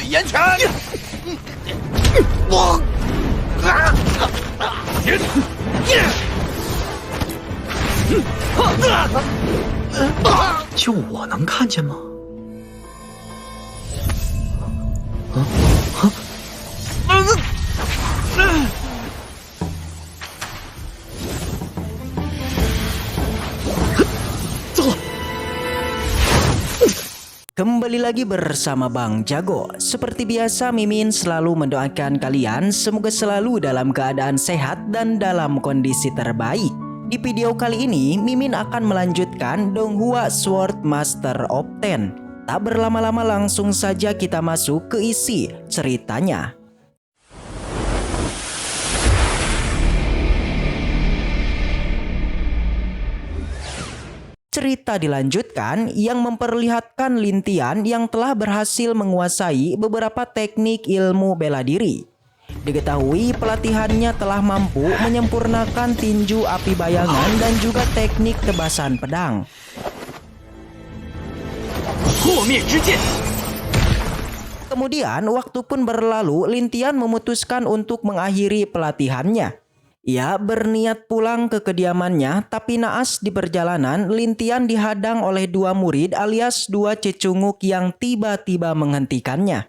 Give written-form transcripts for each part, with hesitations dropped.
岩拳！我，就我能看见吗？啊啊！糟了！ Kembali lagi bersama Bang Jago. Seperti biasa, Mimin selalu mendoakan kalian semoga selalu dalam keadaan sehat dan dalam kondisi terbaik. Di video kali ini, Mimin akan melanjutkan Donghua Sword Master of Ten. Tak berlama-lama, langsung saja kita masuk ke isi ceritanya. Cerita dilanjutkan yang memperlihatkan Lin Tian yang telah berhasil menguasai beberapa teknik ilmu bela diri. Diketahui pelatihannya telah mampu menyempurnakan tinju api bayangan dan juga teknik tebasan pedang. Kemudian waktu pun berlalu, Lin Tian memutuskan untuk mengakhiri pelatihannya. Ia berniat pulang ke kediamannya, tapi naas di perjalanan Lin Tian dihadang oleh dua murid alias dua cecunguk yang tiba-tiba menghentikannya.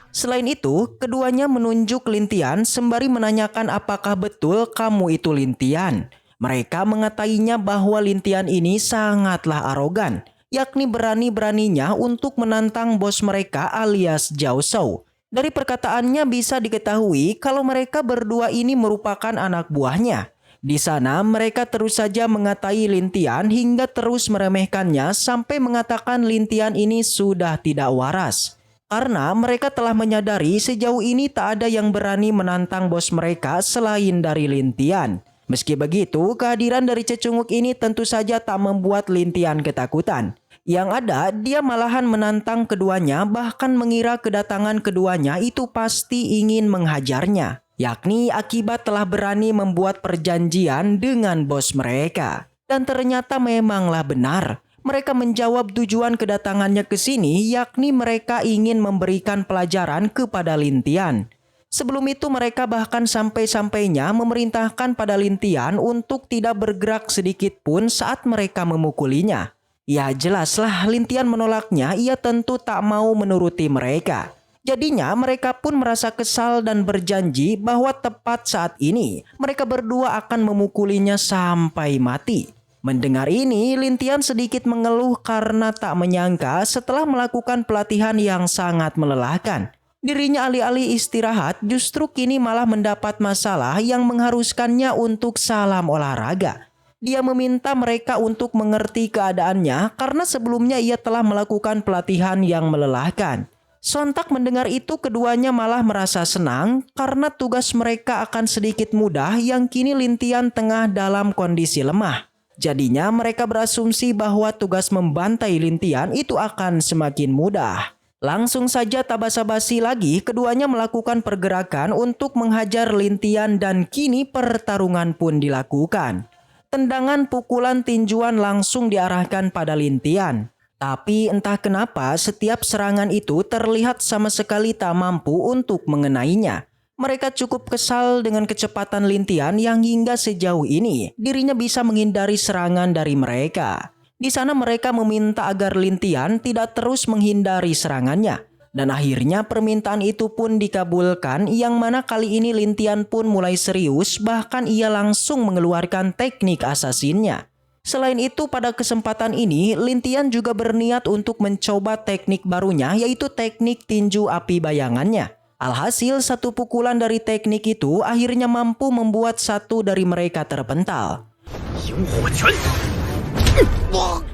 Selain itu, keduanya menunjuk Lin Tian sembari menanyakan apakah betul kamu itu Lin Tian. Mereka mengatainya bahwa Lin Tian ini sangatlah arogan, yakni berani-beraninya untuk menantang bos mereka alias Zhao Shou. Dari perkataannya bisa diketahui kalau mereka berdua ini merupakan anak buahnya. Di sana mereka terus saja mengatai Lin Tian hingga terus meremehkannya sampai mengatakan Lin Tian ini sudah tidak waras. Karena mereka telah menyadari sejauh ini tak ada yang berani menantang bos mereka selain dari Lin Tian. Meski begitu, kehadiran dari cecunguk ini tentu saja tak membuat Lin Tian ketakutan. Yang ada, dia malahan menantang keduanya, bahkan mengira kedatangan keduanya itu pasti ingin menghajarnya. Yakni akibat telah berani membuat perjanjian dengan bos mereka. Dan ternyata memanglah benar. Mereka menjawab tujuan kedatangannya ke sini, yakni mereka ingin memberikan pelajaran kepada Lin Tian. Sebelum itu mereka bahkan sampai-sampainya memerintahkan pada Lin Tian untuk tidak bergerak sedikit pun saat mereka memukulinya. Ya jelaslah Lin Tian menolaknya, ia tentu tak mau menuruti mereka. Jadinya mereka pun merasa kesal dan berjanji bahwa tepat saat ini mereka berdua akan memukulinya sampai mati. Mendengar ini, Lin Tian sedikit mengeluh karena tak menyangka setelah melakukan pelatihan yang sangat melelahkan. Dirinya alih-alih istirahat justru kini malah mendapat masalah yang mengharuskannya untuk salam olahraga. Dia meminta mereka untuk mengerti keadaannya karena sebelumnya ia telah melakukan pelatihan yang melelahkan. Sontak mendengar itu keduanya malah merasa senang karena tugas mereka akan sedikit mudah yang kini Lin Tian tengah dalam kondisi lemah. Jadinya mereka berasumsi bahwa tugas membantai Lin Tian itu akan semakin mudah. Langsung saja tak basa-basi lagi, keduanya melakukan pergerakan untuk menghajar Lin Tian dan kini pertarungan pun dilakukan. Tendangan, pukulan, tinjuan langsung diarahkan pada Lin Tian. Tapi entah kenapa setiap serangan itu terlihat sama sekali tak mampu untuk mengenainya. Mereka cukup kesal dengan kecepatan Lin Tian yang hingga sejauh ini dirinya bisa menghindari serangan dari mereka. Di sana mereka meminta agar Lin Tian tidak terus menghindari serangannya. Dan akhirnya permintaan itu pun dikabulkan, yang mana kali ini Lin Tian pun mulai serius, bahkan ia langsung mengeluarkan teknik asasinnya. Selain itu pada kesempatan ini Lin Tian juga berniat untuk mencoba teknik barunya, yaitu teknik tinju api bayangannya. Alhasil satu pukulan dari teknik itu akhirnya mampu membuat satu dari mereka terpental.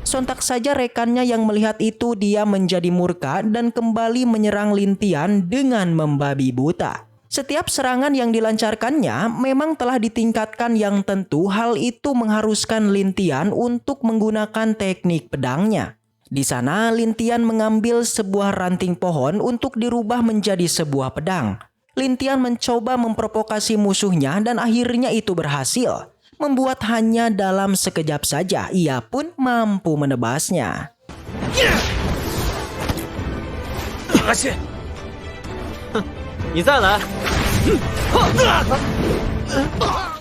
Sontak saja rekannya yang melihat itu dia menjadi murka dan kembali menyerang Lin Tian dengan membabi buta. Setiap serangan yang dilancarkannya memang telah ditingkatkan, yang tentu hal itu mengharuskan Lin Tian untuk menggunakan teknik pedangnya. Di sana Lin Tian mengambil sebuah ranting pohon untuk dirubah menjadi sebuah pedang. Lin Tian mencoba memprovokasi musuhnya dan akhirnya itu berhasil. Membuat hanya dalam sekejap saja ia pun mampu menebasnya. 阿信，哼，你再来。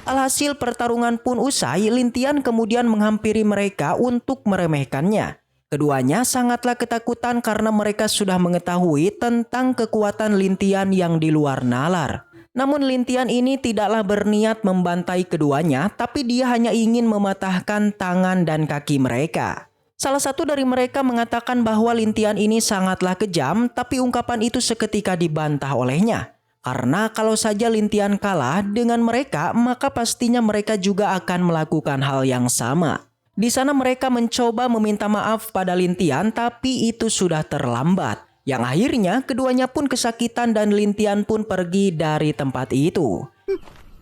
Alhasil pertarungan pun usai, Lintian kemudian menghampiri mereka untuk meremehkannya. Keduanya sangatlah ketakutan karena mereka sudah mengetahui tentang kekuatan Lintian yang di luar nalar. Namun Lintian ini tidaklah berniat membantai keduanya, tapi dia hanya ingin mematahkan tangan dan kaki mereka. Salah satu dari mereka mengatakan bahwa Lintian ini sangatlah kejam, tapi ungkapan itu seketika dibantah olehnya. Karena kalau saja Lintian kalah dengan mereka, maka pastinya mereka juga akan melakukan hal yang sama. Di sana mereka mencoba meminta maaf pada Lintian, tapi itu sudah terlambat. Yang akhirnya keduanya pun kesakitan dan Lintian pun pergi dari tempat itu.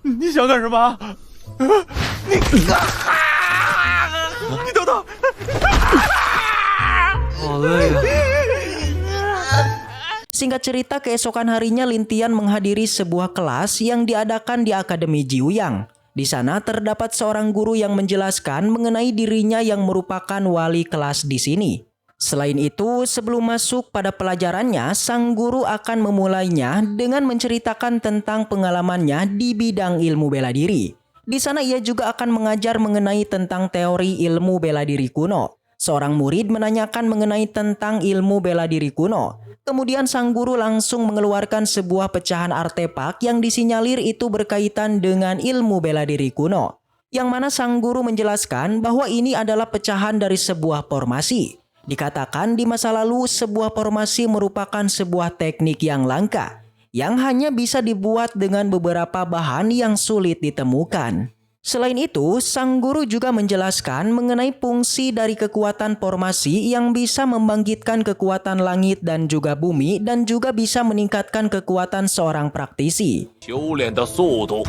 你想干什么？你等等！好累啊！ Singkat cerita, keesokan harinya Lintian menghadiri sebuah kelas yang diadakan di Akademi Jiuyang. Di sana terdapat seorang guru yang menjelaskan mengenai dirinya yang merupakan wali kelas di sini. Selain itu, sebelum masuk pada pelajarannya, sang guru akan memulainya dengan menceritakan tentang pengalamannya di bidang ilmu bela diri. Di sana ia juga akan mengajar mengenai tentang teori ilmu bela diri kuno. Seorang murid menanyakan mengenai tentang ilmu bela diri kuno. Kemudian sang guru langsung mengeluarkan sebuah pecahan artefak yang disinyalir itu berkaitan dengan ilmu bela diri kuno. Yang mana sang guru menjelaskan bahwa ini adalah pecahan dari sebuah formasi. Dikatakan di masa lalu sebuah formasi merupakan sebuah teknik yang langka, yang hanya bisa dibuat dengan beberapa bahan yang sulit ditemukan. Selain itu, sang guru juga menjelaskan mengenai fungsi dari kekuatan formasi yang bisa membangkitkan kekuatan langit dan juga bumi dan juga bisa meningkatkan kekuatan seorang praktisi. 修炼的速度，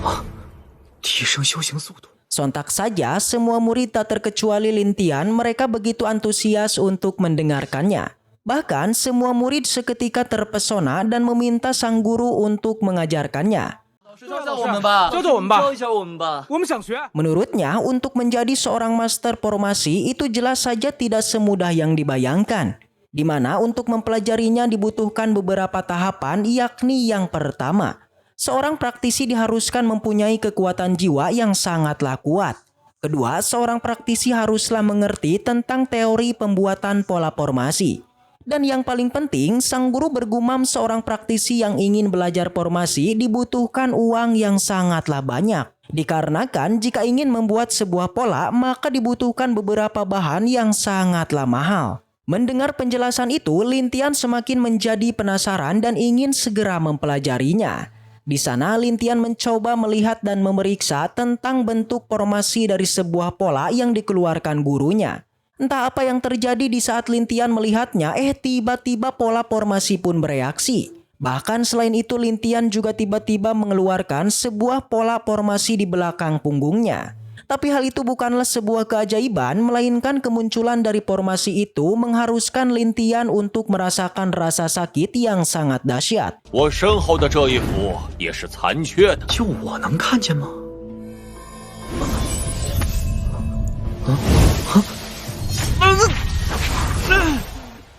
提升修行速度。 Sontak saja semua murid tak terkecuali Lintian mereka begitu antusias untuk mendengarkannya. Bahkan semua murid seketika terpesona dan meminta sang guru untuk mengajarkannya. 教教我们吧，教教我们吧，教一下我们吧。 我们想学。 Menurutnya, untuk menjadi seorang master formasi itu jelas saja tidak semudah yang dibayangkan. Di mana untuk mempelajarinya dibutuhkan beberapa tahapan, yakni yang pertama, seorang praktisi diharuskan mempunyai kekuatan jiwa yang sangatlah kuat. Kedua, seorang praktisi haruslah mengerti tentang teori pembuatan pola formasi. Dan yang paling penting, sang guru bergumam seorang praktisi yang ingin belajar formasi dibutuhkan uang yang sangatlah banyak. Dikarenakan jika ingin membuat sebuah pola, maka dibutuhkan beberapa bahan yang sangatlah mahal. Mendengar penjelasan itu, Lintian semakin menjadi penasaran dan ingin segera mempelajarinya. Di sana, Lintian mencoba melihat dan memeriksa tentang bentuk formasi dari sebuah pola yang dikeluarkan gurunya. Entah apa yang terjadi di saat Lintian melihatnya, tiba-tiba pola formasi pun bereaksi. Bahkan selain itu Lintian juga tiba-tiba mengeluarkan sebuah pola formasi di belakang punggungnya. Tapi hal itu bukanlah sebuah keajaiban, melainkan kemunculan dari formasi itu mengharuskan Lintian untuk merasakan rasa sakit yang sangat dahsyat. 我身后的这一幅也是残缺的。就我能看见吗？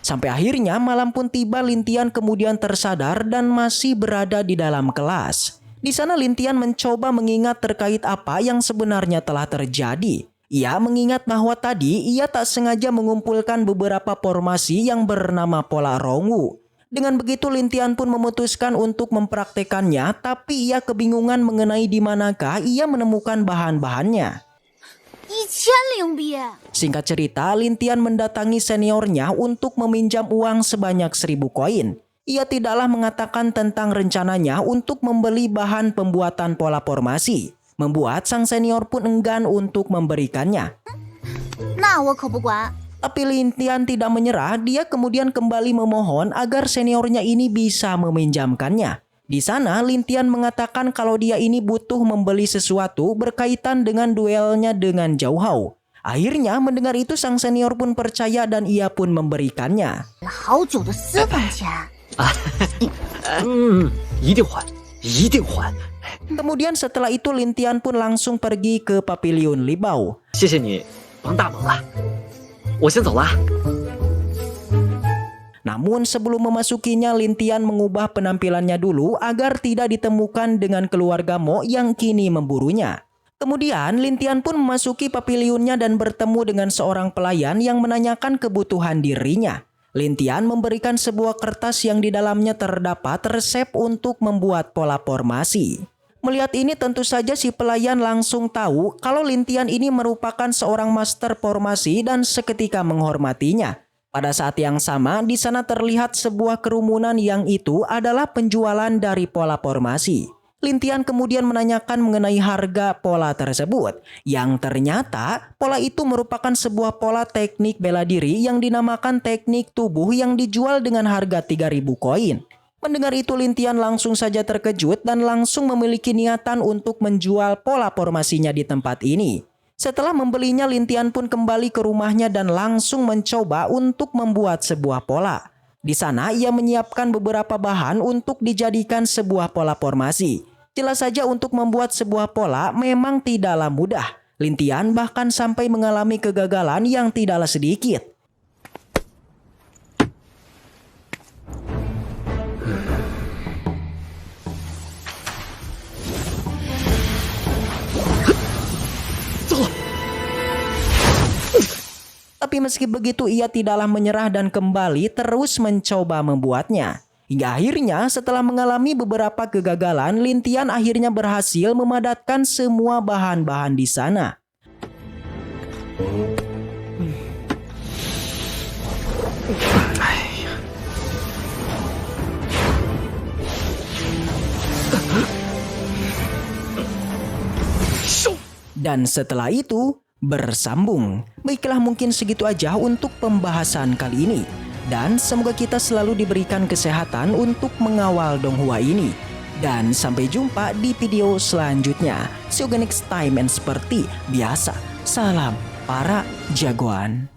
Sampai akhirnya malam pun tiba, Lintian kemudian tersadar dan masih berada di dalam kelas. Di sana Lintian mencoba mengingat terkait apa yang sebenarnya telah terjadi. Ia mengingat bahwa tadi ia tak sengaja mengumpulkan beberapa formasi yang bernama pola Rongwu. Dengan begitu Lintian pun memutuskan untuk mempraktekannya, tapi ia kebingungan mengenai di manakah ia menemukan bahan-bahannya. 1000灵币， Singkat cerita, Lintian mendatangi seniornya untuk meminjam uang sebanyak 1000 koin. Ia tidaklah mengatakan tentang rencananya untuk membeli bahan pembuatan pola formasi. Membuat sang senior pun enggan untuk memberikannya. 那我可不管。 Tapi Lintian tidak menyerah, dia kemudian kembali memohon agar seniornya ini bisa meminjamkannya. Di sana Lintian mengatakan kalau dia ini butuh membeli sesuatu berkaitan dengan duelnya dengan Zhao Hao. Akhirnya mendengar itu sang senior pun percaya dan ia pun memberikannya. 好久的私房钱，一定还，一定还。 Kemudian setelah itu Lintian pun langsung pergi ke Pavilion Libao. 谢谢你帮大忙了，我先走了。Namun sebelum memasukinya, Lin Tian mengubah penampilannya dulu agar tidak ditemukan dengan keluarga Mo yang kini memburunya. Kemudian Lin Tian pun memasuki pavilionnya dan bertemu dengan seorang pelayan yang menanyakan kebutuhan dirinya. Lin Tian memberikan sebuah kertas yang di dalamnya terdapat resep untuk membuat pola formasi. Melihat ini tentu saja si pelayan langsung tahu kalau Lin Tian ini merupakan seorang master formasi dan seketika menghormatinya. Pada saat yang sama di sana terlihat sebuah kerumunan yang itu adalah penjualan dari pola formasi. Lin Tian kemudian menanyakan mengenai harga pola tersebut, yang ternyata pola itu merupakan sebuah pola teknik bela diri yang dinamakan teknik tubuh yang dijual dengan harga 3.000 koin. Mendengar itu Lin Tian langsung saja terkejut dan langsung memiliki niatan untuk menjual pola formasinya di tempat ini. Setelah membelinya, Lin Tian pun kembali ke rumahnya dan langsung mencoba untuk membuat sebuah pola. Di sana ia menyiapkan beberapa bahan untuk dijadikan sebuah pola formasi. Jelas saja untuk membuat sebuah pola memang tidaklah mudah. Lin Tian bahkan sampai mengalami kegagalan yang tidaklah sedikit. Tapi meski begitu ia tidaklah menyerah dan kembali terus mencoba membuatnya. Hingga akhirnya setelah mengalami beberapa kegagalan, Lin Tian akhirnya berhasil memadatkan semua bahan-bahan di sana. Dan setelah itu bersambung. Baiklah, mungkin segitu aja untuk pembahasan kali ini. Dan semoga kita selalu diberikan kesehatan untuk mengawal Donghua ini. Dan sampai jumpa di video selanjutnya. See you next time, and seperti biasa, salam para jagoan.